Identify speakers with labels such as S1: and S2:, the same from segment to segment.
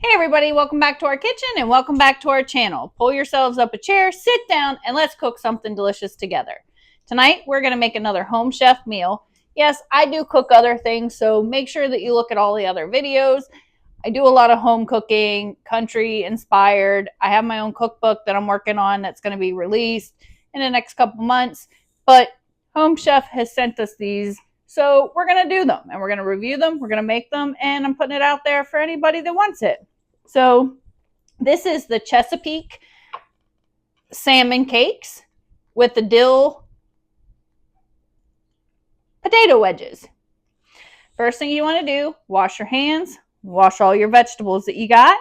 S1: Hey everybody, welcome back to our kitchen and welcome back to our channel. Pull yourselves up a chair, sit down, and let's cook something delicious together. Tonight, we're going to make another home chef meal. Yes, I do cook other things, so make sure that you look at all the other videos. I do a lot of home cooking, country inspired. I have my own cookbook that I'm working on that's going to be released in the next couple months, but Home Chef has sent us these. So we're going to do them and we're going to review them. We're going to make them and I'm putting it out there for anybody that wants it. So this is the Chesapeake Salmon Cakes with the dill potato wedges. First thing you want to do, wash your hands, wash all your vegetables that you got.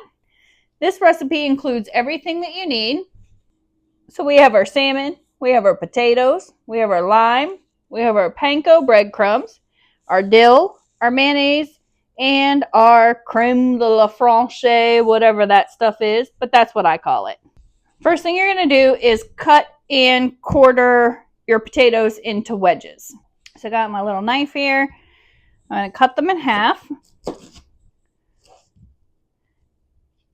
S1: This recipe includes everything that you need. So we have our salmon, we have our potatoes, we have our lime, we have our panko breadcrumbs, our dill, our mayonnaise, and our creme de la franche, whatever that stuff is, but that's what I call it. First thing you're going to do is cut and quarter your potatoes into wedges. So I got my little knife here. I'm going to cut them in half.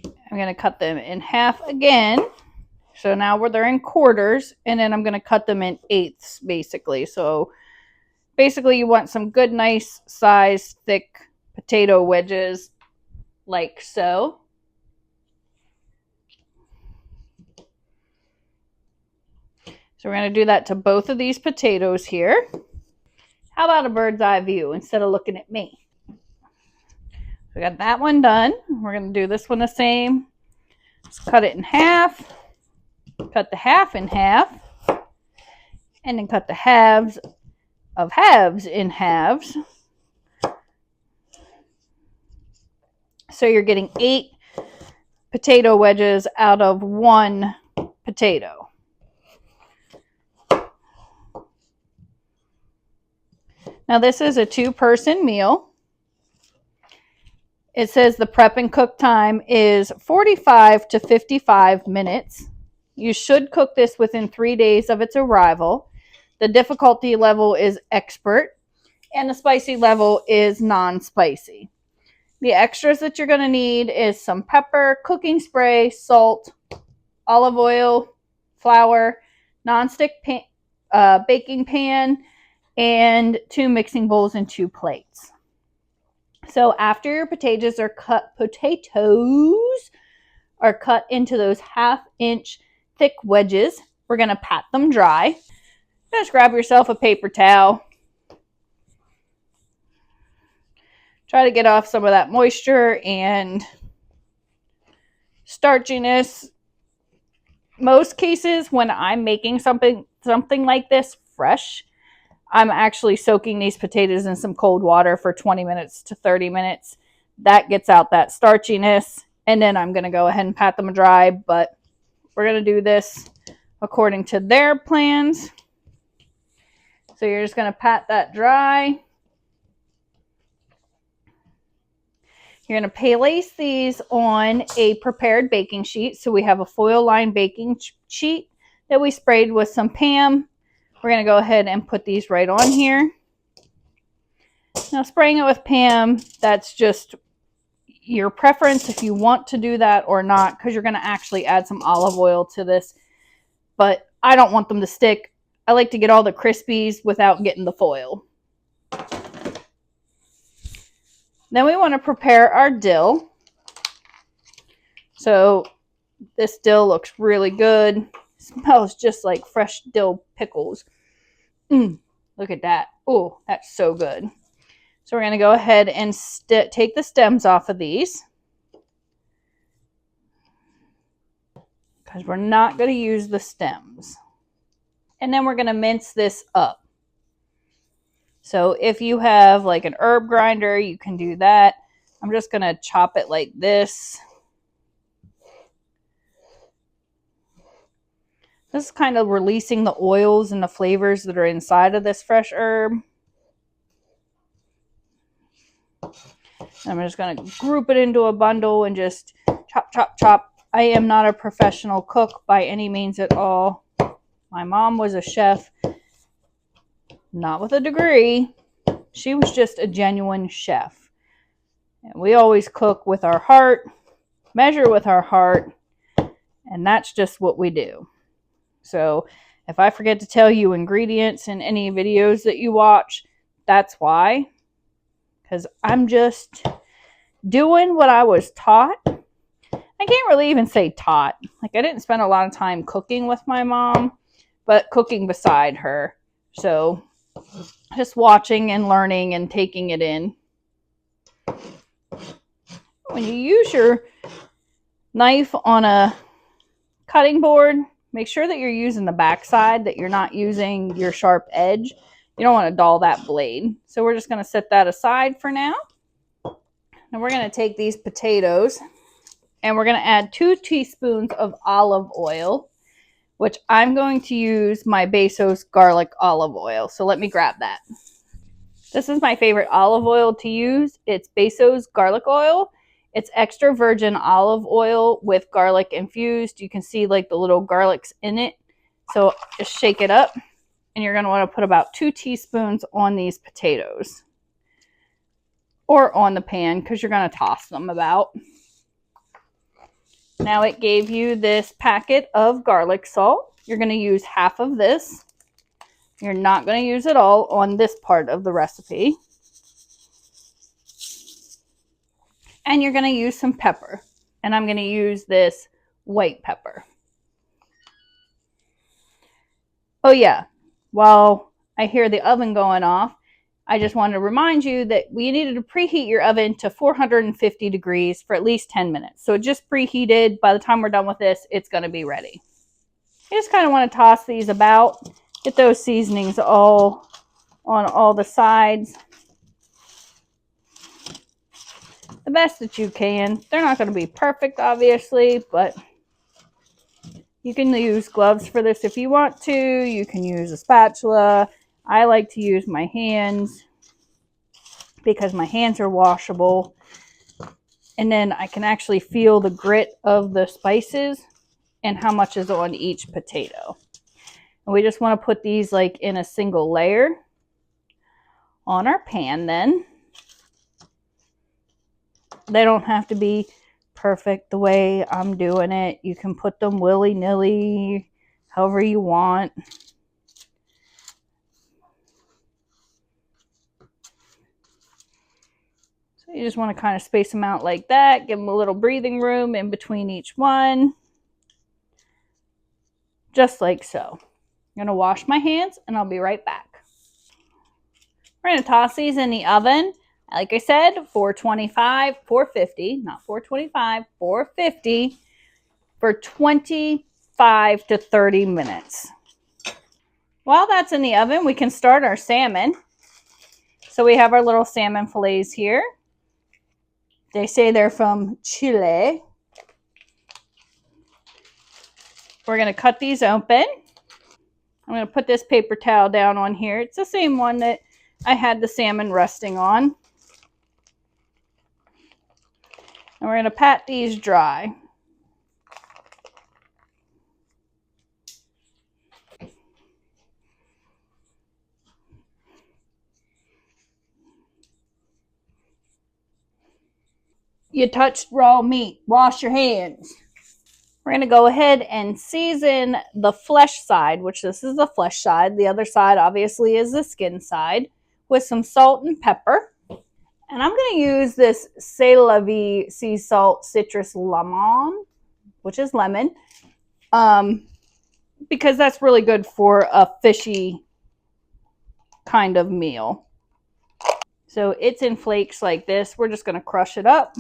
S1: I'm going to cut them in half again. So now they're in quarters, and then I'm going to cut them in eighths, basically. So basically you want some good, nice size, thick potato wedges, like so. So we're going to do that to both of these potatoes here. How about a bird's eye view instead of looking at me? We got that one done. We're going to do this one the same. Let's cut it in half. Cut the half in half. And then cut the halves of halves in halves. So you're getting 8 potato wedges out of 1 potato. Now this is a 2-person meal. It says the prep and cook time is 45 to 55 minutes. You should cook this within 3 days of its arrival. The difficulty level is expert and the spicy level is non-spicy. The extras that you're going to need is some pepper, cooking spray, salt, olive oil, flour, nonstick baking pan, and 2 mixing bowls and 2 plates. So after your potatoes are cut into those 1/2-inch thick wedges, we're going to pat them dry. Just grab yourself a paper towel. Try to get off some of that moisture and starchiness. Most cases when I'm making something like this fresh, I'm actually soaking these potatoes in some cold water for 20 minutes to 30 minutes. That gets out that starchiness, and then I'm going to go ahead and pat them dry, but we're going to do this according to their plans. So you're just going to pat that dry. You're going to place these on a prepared baking sheet. So we have a foil-lined baking sheet that we sprayed with some Pam. We're going to go ahead and put these right on here. Now spraying it with Pam, that's just your preference if you want to do that or not, because you're going to actually add some olive oil to this. But I don't want them to stick. I like to get all the crispies without getting the foil. Then we want to prepare our dill. So this dill looks really good. It smells just like fresh dill pickles. Look at that. Oh, that's so good. So we're going to go ahead and take the stems off of these, because we're not going to use the stems. And then we're going to mince this up. So if you have like an herb grinder, you can do that. I'm just going to chop it like this. This is kind of releasing the oils and the flavors that are inside of this fresh herb. I'm just going to group it into a bundle and just chop, chop, chop. I am not a professional cook by any means at all. My mom was a chef. Not with a degree. She was just a genuine chef. And we always cook with our heart measure with our heart, and that's just what we do. So if I forget to tell you ingredients in any videos that you watch, that's why. Because I'm just doing what I was taught. I can't really even say taught. Like, I didn't spend a lot of time cooking with my mom, but cooking beside her. So just watching and learning and taking it in. When you use your knife on a cutting board, make sure that you're using the back side, that you're not using your sharp edge. You don't want to dull that blade. So we're just going to set that aside for now. And we're going to take these potatoes and we're going to add 2 teaspoons of olive oil, which I'm going to use my Bezos garlic olive oil. So let me grab that. This is my favorite olive oil to use. It's Bezos garlic oil. It's extra virgin olive oil with garlic infused. You can see like the little garlics in it. So just shake it up, and you're going to want to put about 2 teaspoons on these potatoes or on the pan because you're going to toss them about. Now it gave you this packet of garlic salt. You're going to use half of this. You're not going to use it all on this part of the recipe. And you're going to use some pepper. And I'm going to use this white pepper. Oh yeah, while I hear the oven going off, I just want to remind you that we needed to preheat your oven to 450 degrees for at least 10 minutes. So it just preheated. By the time we're done with this, it's going to be ready. You just kind of want to toss these about. Get those seasonings all on all the sides. The best that you can. They're not going to be perfect, obviously, but you can use gloves for this if you want to. You can use a spatula. I like to use my hands because my hands are washable. And then I can actually feel the grit of the spices and how much is on each potato. And we just want to put these like in a single layer on our pan then. They don't have to be perfect the way I'm doing it. You can put them willy-nilly, however you want. So you just want to kind of space them out like that. Give them a little breathing room in between each one. Just like so. I'm going to wash my hands and I'll be right back. We're going to toss these in the oven. Like I said, 450, not 425, 450 for 25 to 30 minutes. While that's in the oven, we can start our salmon. So we have our little salmon fillets here. They say they're from Chile. We're going to cut these open. I'm going to put this paper towel down on here. It's the same one that I had the salmon resting on. And we're going to pat these dry. You touched raw meat. Wash your hands. We're going to go ahead and season the flesh side, which this is the flesh side. The other side obviously is the skin side, with some salt and pepper. And I'm going to use this C'est La Vie sea salt citrus lemon, which is lemon, because that's really good for a fishy kind of meal. So it's in flakes like this. We're just going to crush it up.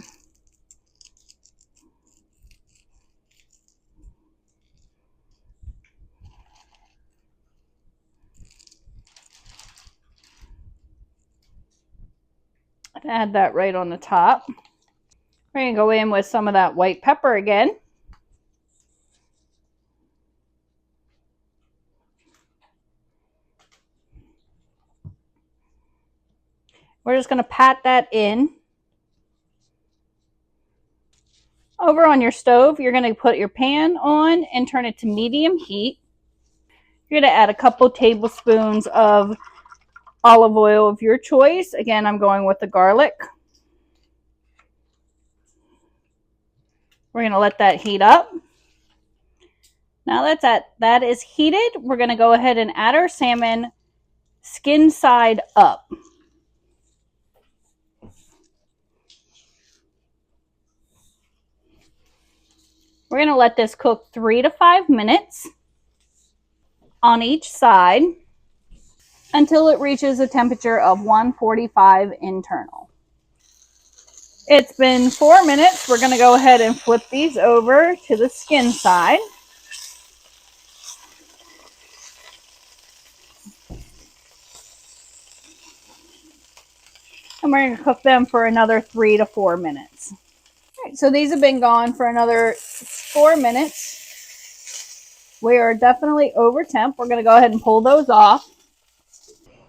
S1: Add that right on the top. We're going to go in with some of that white pepper again. We're just going to pat that in. Over on your stove, you're going to put your pan on and turn it to medium heat. You're going to add a couple tablespoons of olive oil of your choice. Again, I'm going with the garlic. We're going to let that heat up. Now that is heated, we're going to go ahead and add our salmon skin side up. We're going to let this cook 3 to 5 minutes on each side until it reaches a temperature of 145 internal. It's been 4 minutes. We're going to go ahead and flip these over to the skin side. And we're going to cook them for another 3 to 4 minutes. All right, so these have been gone for another 4 minutes. We are definitely over temp. We're going to go ahead and pull those off.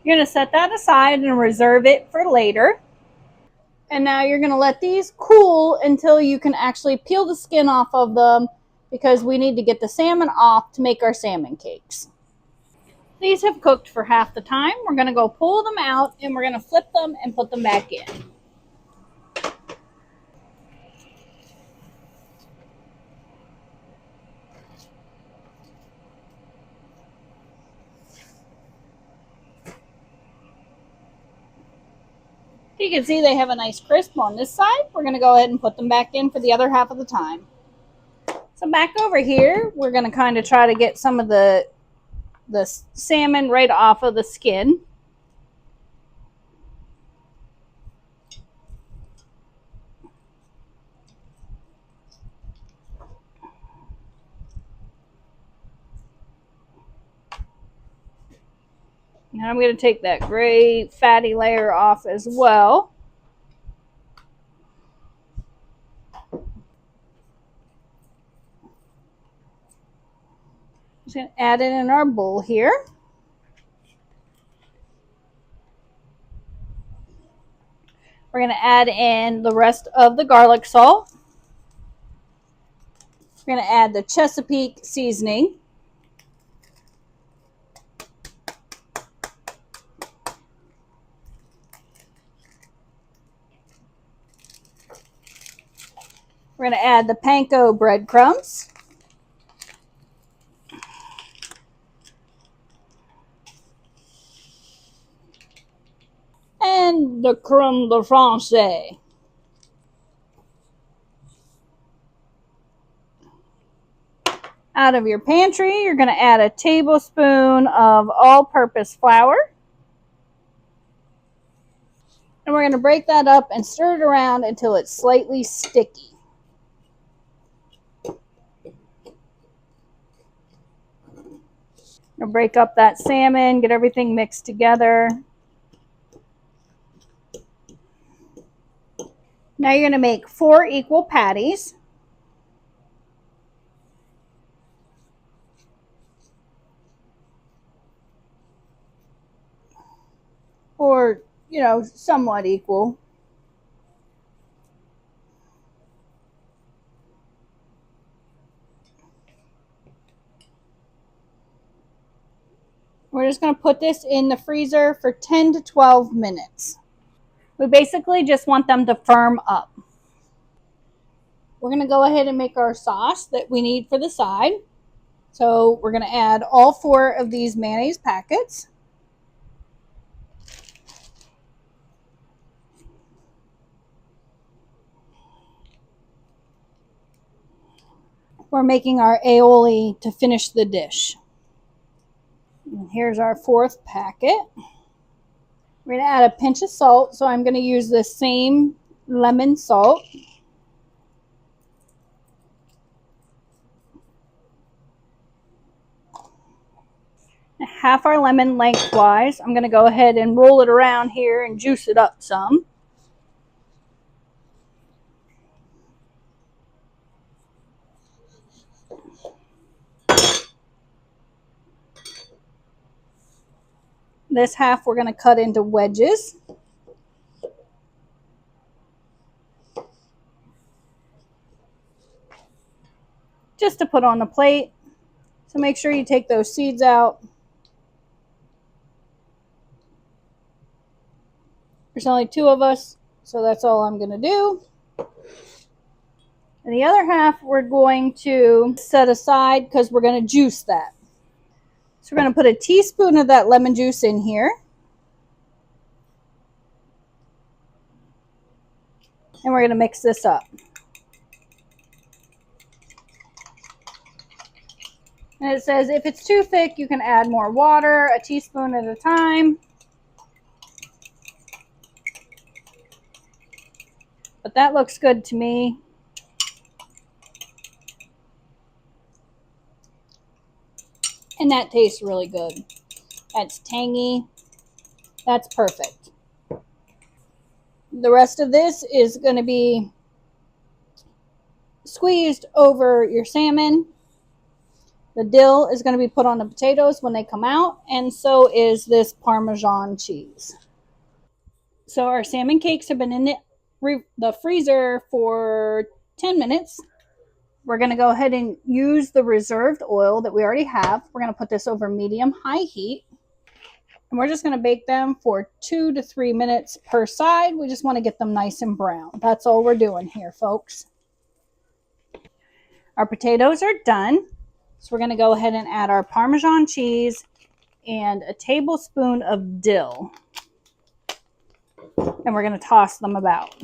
S1: You're going to set that aside and reserve it for later. And now you're going to let these cool until you can actually peel the skin off of them, because we need to get the salmon off to make our salmon cakes. These have cooked for half the time. We're going to go pull them out and we're going to flip them and put them back in. You can see they have a nice crisp on this side. We're going to go ahead and put them back in for the other half of the time. So back over here, we're going to kind of try to get some of the salmon right off of the skin. Now I'm going to take that great fatty layer off as well. Just going to add it in our bowl here. We're going to add in the rest of the garlic salt. We're going to add the Chesapeake seasoning. We're going to add the panko breadcrumbs. And the creme de francais. Out of your pantry, you're going to add a tablespoon of all-purpose flour. And we're going to break that up and stir it around until it's slightly sticky. You'll break up that salmon, get everything mixed together. Now you're going to make 4 equal patties. Or, somewhat equal. We're just going to put this in the freezer for 10 to 12 minutes. We basically just want them to firm up. We're going to go ahead and make our sauce that we need for the side. So we're going to add all 4 of these mayonnaise packets. We're making our aioli to finish the dish. And here's our 4th packet. We're going to add a pinch of salt, so I'm going to use the same lemon salt. Half our lemon lengthwise. I'm going to go ahead and roll it around here and juice it up some. This half we're going to cut into wedges. Just to put on the plate. So make sure you take those seeds out. There's only 2 of us, so that's all I'm going to do. And the other half we're going to set aside because we're going to juice that. So we're going to put a teaspoon of that lemon juice in here. And we're going to mix this up. And it says if it's too thick, you can add more water, a teaspoon at a time. But that looks good to me. And that tastes really good. That's tangy. That's perfect. The rest of this is going to be squeezed over your salmon. The dill is going to be put on the potatoes when they come out, and so is this Parmesan cheese. So our salmon cakes have been in the freezer for 10 minutes. We're going to go ahead and use the reserved oil that we already have. We're going to put this over medium-high heat. And we're just going to bake them for 2 to 3 minutes per side. We just want to get them nice and brown. That's all we're doing here, folks. Our potatoes are done. So we're going to go ahead and add our Parmesan cheese and a tablespoon of dill. And we're going to toss them about.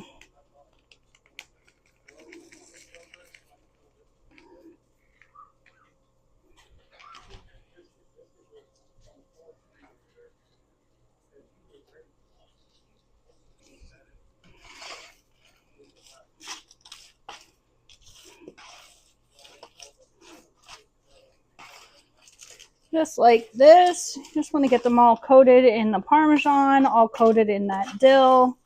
S1: Just like this. Just want to get them all coated in the Parmesan, all coated in that dill.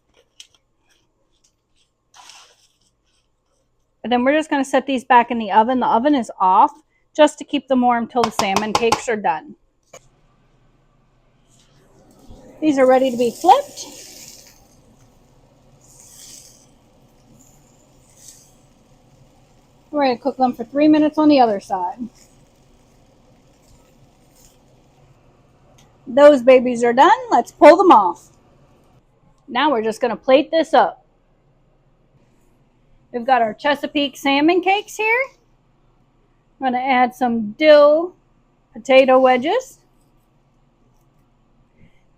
S1: And then we're just going to set these back in the oven. The oven is off just to keep them warm until the salmon cakes are done. These are ready to be flipped. We're going to cook them for 3 minutes on the other side. Those babies are done. Let's pull them off. Now we're just going to plate this up. We've got our Chesapeake salmon cakes here. I'm going to add some dill potato wedges.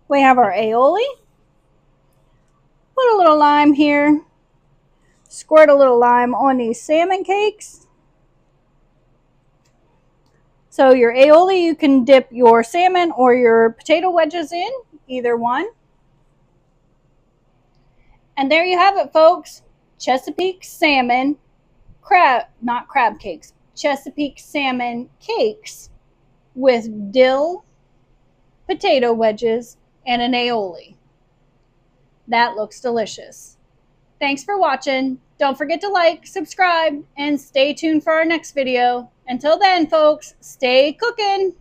S1: We have our aioli. Put a little lime here. Squirt a little lime on these salmon cakes. So your aioli, you can dip your salmon or your potato wedges in, either one. And there you have it, folks. Chesapeake salmon not crab cakes, Chesapeake salmon cakes with dill, potato wedges, and an aioli. That looks delicious. Thanks for watching. Don't forget to like, subscribe, and stay tuned for our next video. Until then, folks, stay cooking.